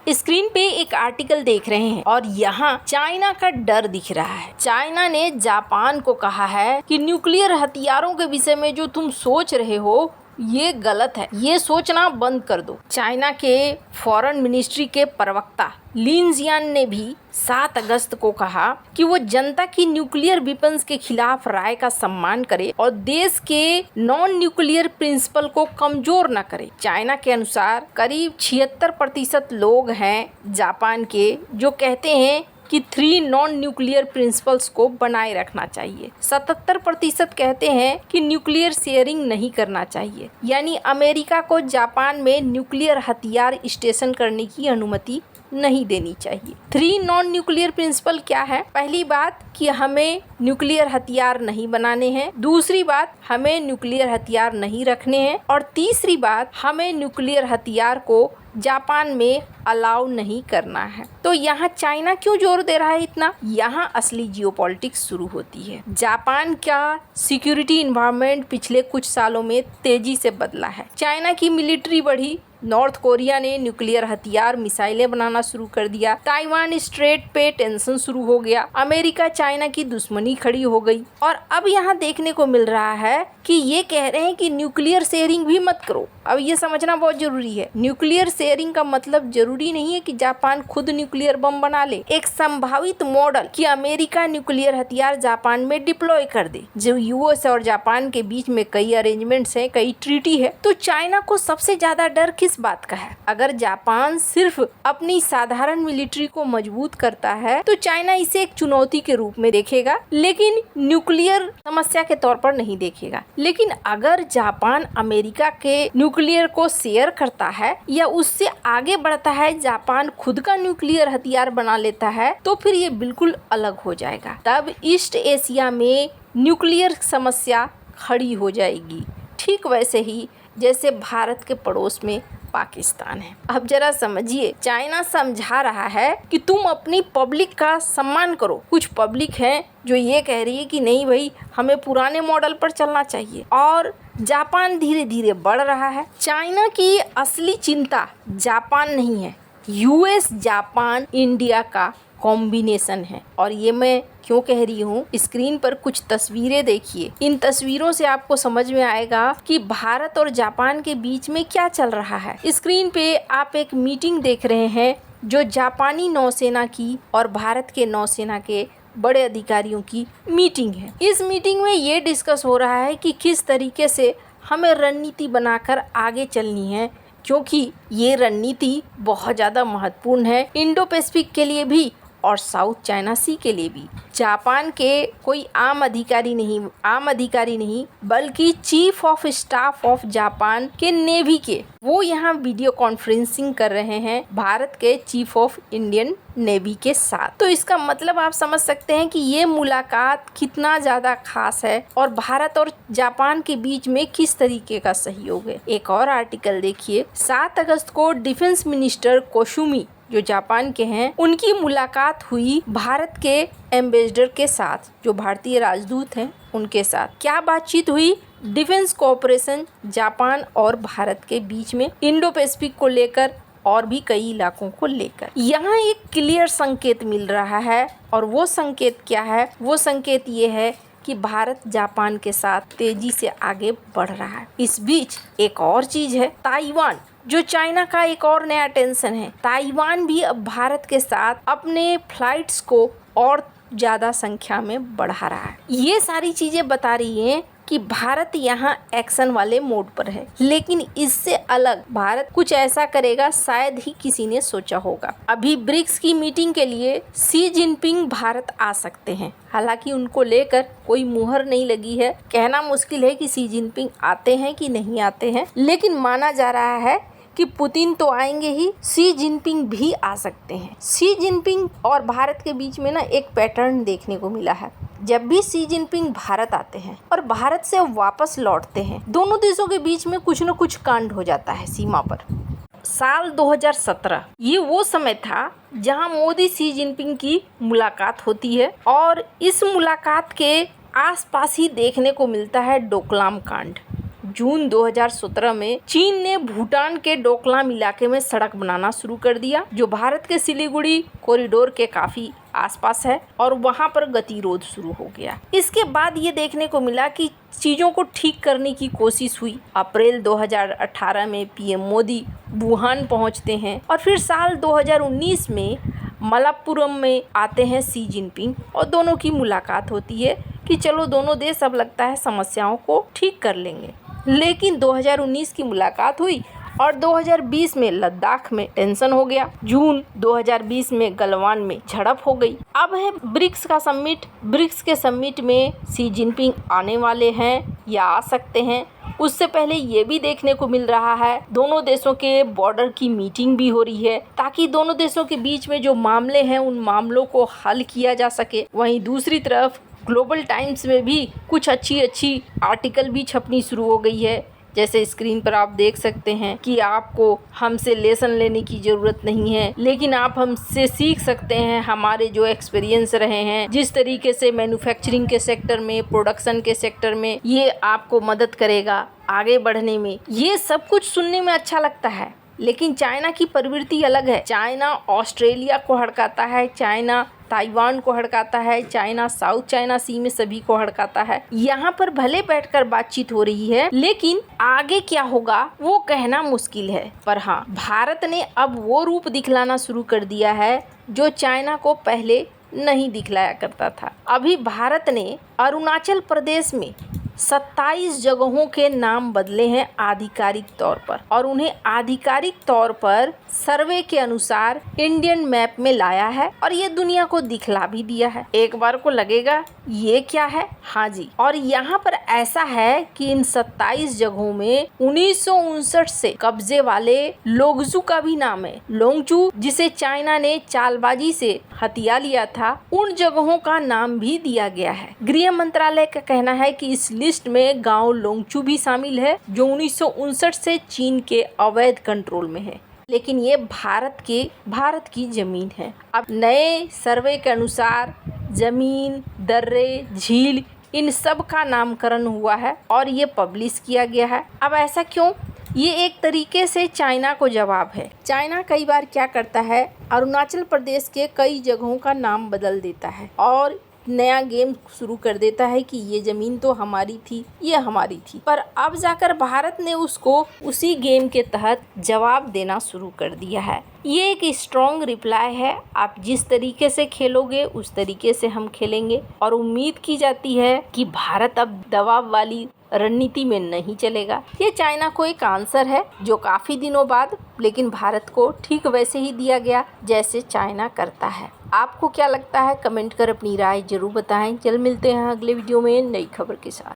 Screen पे एक article देख रहे हैं और यहाँ चाइना का डर दिख रहा है। चाइना ने जापान को कहा है कि न्यूक्लियर हथियारों के विषय में जो तुम सोच रहे हो ये गलत है, ये सोचना बंद कर दो। चाइना के फॉरेन मिनिस्ट्री के प्रवक्ता लिन जियान ने भी 7 अगस्त को कहा कि वो जनता की न्यूक्लियर वेपन्स के खिलाफ राय का सम्मान करे और देश के नॉन न्यूक्लियर प्रिंसिपल को कमजोर न करे। चाइना के अनुसार करीब 76% लोग हैं जापान के जो कहते हैं कि 3 नॉन न्यूक्लियर प्रिंसिपल्स को बनाए रखना चाहिए। 77% कहते हैं कि न्यूक्लियर शेयरिंग नहीं करना चाहिए, यानी अमेरिका को जापान में न्यूक्लियर हथियार स्टेशन करने की अनुमति नहीं देनी चाहिए। 3 नॉन न्यूक्लियर प्रिंसिपल क्या है? पहली बात कि हमें न्यूक्लियर हथियार नहीं बनाने हैं, दूसरी बात हमें न्यूक्लियर हथियार नहीं रखने हैं और तीसरी बात हमें न्यूक्लियर हथियार को जापान में अलाउ नहीं करना है। तो यहाँ चाइना क्यों जोर दे रहा है इतना? यहाँ असली जियोपॉलिटिक्स शुरू होती है। जापान का सिक्योरिटी इन्वायरमेंट पिछले कुछ सालों में तेजी से बदला है। चाइना की मिलिट्री बढ़ी, नॉर्थ कोरिया ने न्यूक्लियर हथियार मिसाइलें बनाना शुरू कर दिया, ताइवान स्ट्रेट पे टेंशन शुरू हो गया, अमेरिका चाइना की दुश्मनी खड़ी हो गई और अब यहाँ देखने को मिल रहा है कि ये कह रहे हैं कि न्यूक्लियर शेयरिंग भी मत करो। अब ये समझना बहुत जरूरी है, न्यूक्लियर शेयरिंग का मतलब जरूरी नहीं है कि जापान खुद न्यूक्लियर बम बना ले। एक संभावित मॉडल कि अमेरिका न्यूक्लियर हथियार जापान में डिप्लॉय कर दे। जो यूएस और जापान के बीच में कई अरेंजमेंट्स हैं, कई ट्रीटी है, तो चाइना को सबसे ज्यादा डर किस बात का है? अगर जापान सिर्फ अपनी साधारण मिलिट्री को मजबूत करता है तो चाइना इसे एक चुनौती के रूप में देखेगा, लेकिन न्यूक्लियर समस्या के तौर पर नहीं देखेगा। लेकिन अगर जापान अमेरिका के न्यूक्लियर को शेयर करता है या उससे आगे बढ़ता है, जापान खुद का न्यूक्लियर हथियार बना लेता है, तो फिर ये बिल्कुल अलग हो जाएगा। तब ईस्ट एशिया में न्यूक्लियर समस्या खड़ी हो जाएगी, ठीक वैसे ही जैसे भारत के पड़ोस में पाकिस्तान है। अब जरा समझिए, चाइना समझा रहा है कि तुम अपनी पब्लिक का सम्मान करो। कुछ पब्लिक है जो ये कह रही है कि नहीं भाई, हमें पुराने मॉडल पर चलना चाहिए और जापान धीरे धीरे बढ़ रहा है। चाइना की असली चिंता जापान नहीं है, यूएस जापान इंडिया का कॉम्बिनेशन है। और ये मैं क्यों कह रही हूँ, स्क्रीन पर कुछ तस्वीरें देखिए। इन तस्वीरों से आपको समझ में आएगा कि भारत और जापान के बीच में क्या चल रहा है। स्क्रीन पे आप एक मीटिंग देख रहे हैं जो जापानी नौसेना की और भारत के नौसेना के बड़े अधिकारियों की मीटिंग है। इस मीटिंग में ये डिस्कस हो रहा है कि किस तरीके से हमें रणनीति बनाकर आगे चलनी है, क्योंकि ये रणनीति बहुत ज़्यादा महत्वपूर्ण है इंडो पैसिफिक के लिए भी और साउथ चाइना सी के लिए भी। जापान के कोई आम अधिकारी नहीं बल्कि chief of staff of Japan के नेवी के, वो यहाँ वीडियो कॉन्फ्रेंसिंग कर रहे हैं भारत के चीफ ऑफ इंडियन नेवी के साथ। तो इसका मतलब आप समझ सकते हैं कि ये मुलाकात कितना ज़्यादा खास है और भारत और जापान के बीच में किस तरीके का सहयोग है। एक और आर्टिकल देखिए, 7 अगस्त को डिफेंस मिनिस्टर कोशुमी जो जापान के हैं, उनकी मुलाकात हुई भारत के एम्बेसडर के साथ, जो भारतीय राजदूत हैं उनके साथ। क्या बातचीत हुई? डिफेंस कोऑपरेशन जापान और भारत के बीच में, इंडो पैसिफिक को लेकर और भी कई इलाकों को लेकर। यहाँ एक क्लियर संकेत मिल रहा है और वो संकेत क्या है? वो संकेत ये है कि भारत जापान के साथ तेजी से आगे बढ़ रहा है। इस बीच एक और चीज है, ताइवान, जो चाइना का एक और नया टेंशन है। ताइवान भी अब भारत के साथ अपने फ्लाइट्स को और ज़्यादा संख्या में बढ़ा रहा है। ये सारी चीज़ें बता रही हैं कि भारत यहाँ एक्शन वाले मोड पर है, लेकिन इससे अलग भारत कुछ ऐसा करेगा शायद ही किसी ने सोचा होगा। अभी ब्रिक्स की मीटिंग के लिए शी जिनपिंग भारत आ सकते हैं, हालांकि उनको लेकर कोई मुहर नहीं लगी है। कहना मुश्किल है कि शी जिनपिंग आते हैं कि नहीं आते हैं, लेकिन माना जा रहा है कि पुतिन तो आएंगे ही, शी जिनपिंग भी आ सकते हैं। शी जिनपिंग और भारत के बीच में ना एक पैटर्न देखने को मिला है। जब भी शी जिनपिंग भारत आते हैं और भारत से वापस लौटते हैं, दोनों देशों के बीच में कुछ न कुछ कांड हो जाता है सीमा पर। साल 2017 ये वो समय था जहां मोदी शी जिनपिंग की मुलाकात होती है और इस मुलाकात के आसपास ही देखने को मिलता है डोकलाम कांड, जून 2017 में चीन ने भूटान के डोकलाम इलाके में सड़क बनाना शुरू कर दिया, जो भारत के सिलीगुड़ी कॉरिडोर के काफी आसपास है, और वहां पर गतिरोध शुरू हो गया। इसके बाद ये देखने को मिला कि चीजों को ठीक करने की कोशिश हुई। अप्रैल 2018 में पीएम मोदी वुहान पहुंचते हैं और फिर साल 2019 में मलप्पुरम में आते हैं शी जिनपिंग, और दोनों की मुलाकात होती है कि चलो दोनों देश अब लगता है समस्याओं को ठीक कर लेंगे। लेकिन 2019 की मुलाकात हुई और 2020 में लद्दाख में टेंशन हो गया। जून 2020 में गलवान में झड़प हो गई। अब है ब्रिक्स का समिट। ब्रिक्स के समिट में शी जिनपिंग आने वाले हैं या आ सकते हैं। उससे पहले ये भी देखने को मिल रहा है दोनों देशों के बॉर्डर की मीटिंग भी हो रही है, ताकि दोनों देशों के बीच में जो मामले हैं उन मामलों को हल किया जा सके। वहीं दूसरी तरफ ग्लोबल टाइम्स में भी कुछ अच्छी आर्टिकल भी छपनी शुरू हो गई है। जैसे स्क्रीन पर आप देख सकते हैं कि आपको हमसे लेसन लेने की ज़रूरत नहीं है, लेकिन आप हमसे सीख सकते हैं। हमारे जो एक्सपीरियंस रहे हैं, जिस तरीके से मैन्युफैक्चरिंग के सेक्टर में, प्रोडक्शन के सेक्टर में, ये आपको मदद करेगा आगे बढ़ने में। ये सब कुछ सुनने में अच्छा लगता है, लेकिन चाइना की प्रवृत्ति अलग है। चाइना ऑस्ट्रेलिया को हड़काता है, चाइना ताइवान को हड़काता है, चाइना साउथ चाइना सी में सभी को हड़काता है। यहाँ पर भले बैठकर बातचीत हो रही है, लेकिन आगे क्या होगा वो कहना मुश्किल है। पर हाँ, भारत ने अब वो रूप दिखलाना शुरू कर दिया है जो चाइना को पहले नहीं दिखलाया करता था। अभी भारत ने अरुणाचल प्रदेश में 27 जगहों के नाम बदले हैं आधिकारिक तौर पर, और उन्हें आधिकारिक तौर पर सर्वे के अनुसार इंडियन मैप में लाया है, और ये दुनिया को दिखला भी दिया है। एक बार को लगेगा ये क्या है, हाँ जी। और यहाँ पर ऐसा है कि इन 27 जगहों में 1959 से कब्जे वाले लोंगजू का भी नाम है। लोंगजू, जिसे चाइना ने चालबाजी से हथिया लिया था, उन जगहों का नाम भी दिया गया है। गृह मंत्रालय का कहना है कि इस लिस्ट में गांव लोंगचू भी शामिल है, जो 1959 से चीन के अवैध कंट्रोल में है, लेकिन ये भारत की जमीन है। अब नए सर्वे के अनुसार जमीन, दर्रे, झील, इन सब का नामकरण हुआ है और ये पब्लिश किया गया है। अब ऐसा क्यों? ये एक तरीके से चाइना को जवाब है। चाइना कई बार क्या करता है, अरुणाचल प्रदेश के कई जगहों का नाम बदल देता है और नया गेम शुरू कर देता है कि ये ज़मीन तो हमारी थी, ये हमारी थी। पर अब जाकर भारत ने उसको उसी गेम के तहत जवाब देना शुरू कर दिया है। ये एक स्ट्रॉन्ग रिप्लाई है। आप जिस तरीके से खेलोगे उस तरीके से हम खेलेंगे, और उम्मीद की जाती है कि भारत अब दबाव वाली रणनीति में नहीं चलेगा। ये चाइना को एक आंसर है जो काफ़ी दिनों बाद लेकिन भारत को ठीक वैसे ही दिया गया जैसे चाइना करता है। आपको क्या लगता है? कमेंट कर अपनी राय जरूर बताएं। जल्द मिलते हैं अगले वीडियो में नई खबर के साथ।